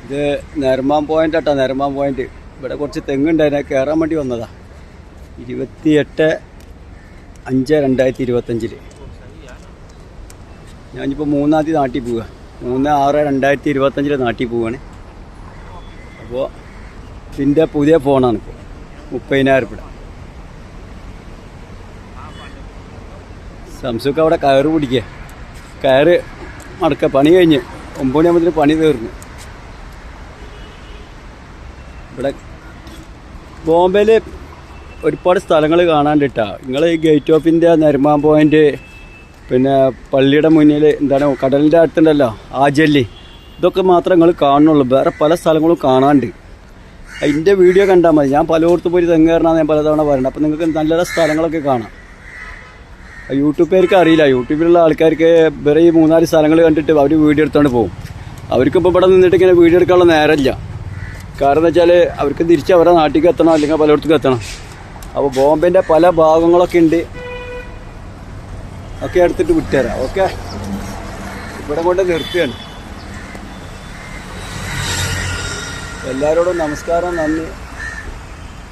ഇത് നെർമാൻ പോയിന്റ് ആട്ടോ, നെർമാൻ പോയിന്റ്. ഇവിടെ കുറച്ച് തെങ്ങുണ്ടായിരുന്നു, കയറാൻ വേണ്ടി വന്നതാ. 28/5/2025 ഞാനിപ്പോൾ 3-ാം തീയതി നാട്ടിൽ പോവുക. 3/6/2025 നാട്ടിൽ പോവുകയാണ്. അപ്പോൾ ഇതിൻ്റെ പുതിയ ഫോണാണ് ഇപ്പോൾ 30,000 രൂപ. സംസുക്ക് അവിടെ കയറ് പിടിക്കുക, കയറ് മടക്കുക. പണി കഴിഞ്ഞ് 9 മണിയാകുമ്പോഴത്തേന് പണി തീർന്നു. ഇവിടെ ബോംബെയിൽ ഒരുപാട് സ്ഥലങ്ങൾ കാണാണ്ടിട്ടാ. നിങ്ങൾ ഈ ഗേറ്റ് ഓഫ് ഇന്ത്യ, നെർമാൻ പോയിന്റ്, പിന്നെ പള്ളിയുടെ മുന്നിൽ എന്താണ് കടലിൻ്റെ അടുത്തുണ്ടല്ലോ ആജല്ലി, ഇതൊക്കെ മാത്രമേ നിങ്ങൾ കാണുന്നുള്ളൂ. വേറെ പല സ്ഥലങ്ങളും കാണാണ്ട്. അതിൻ്റെ വീഡിയോ കണ്ടാൽ മതി. ഞാൻ പലയിടത്തും പോയി തെങ്ങേറണമെന്ന് ഞാൻ പലതവണ പറയുന്നത്. അപ്പോൾ നിങ്ങൾക്ക് നല്ല നല്ല സ്ഥലങ്ങളൊക്കെ കാണാം. യൂട്യൂബുകാർക്ക് അറിയില്ല. യൂട്യൂബിലുള്ള ആൾക്കാർക്ക് വേറെ ഈ 3-4 സ്ഥലങ്ങൾ കണ്ടിട്ട് അവർ വീഡിയോ എടുത്തുകൊണ്ട് പോകും. അവർക്കിപ്പോൾ ഇവിടെ നിന്നിട്ട് ഇങ്ങനെ വീഡിയോ എടുക്കാനുള്ള നേരമില്ല. കാരണം എന്താ വെച്ചാൽ അവർക്ക് തിരിച്ച് അവരുടെ നാട്ടിലേക്ക് എത്തണം, അല്ലെങ്കിൽ പലയിടത്തേക്ക് എത്തണം. അപ്പോൾ ബോംബെൻ്റെ പല ഭാഗങ്ങളൊക്കെ ഉണ്ട്, ഒക്കെ എടുത്തിട്ട് വിട്ടുതരാം. ഓക്കെ, ഇവിടെ കൊണ്ട് നിർത്തുകയാണ്. എല്ലാവരോടും നമസ്കാരം, നന്ദി.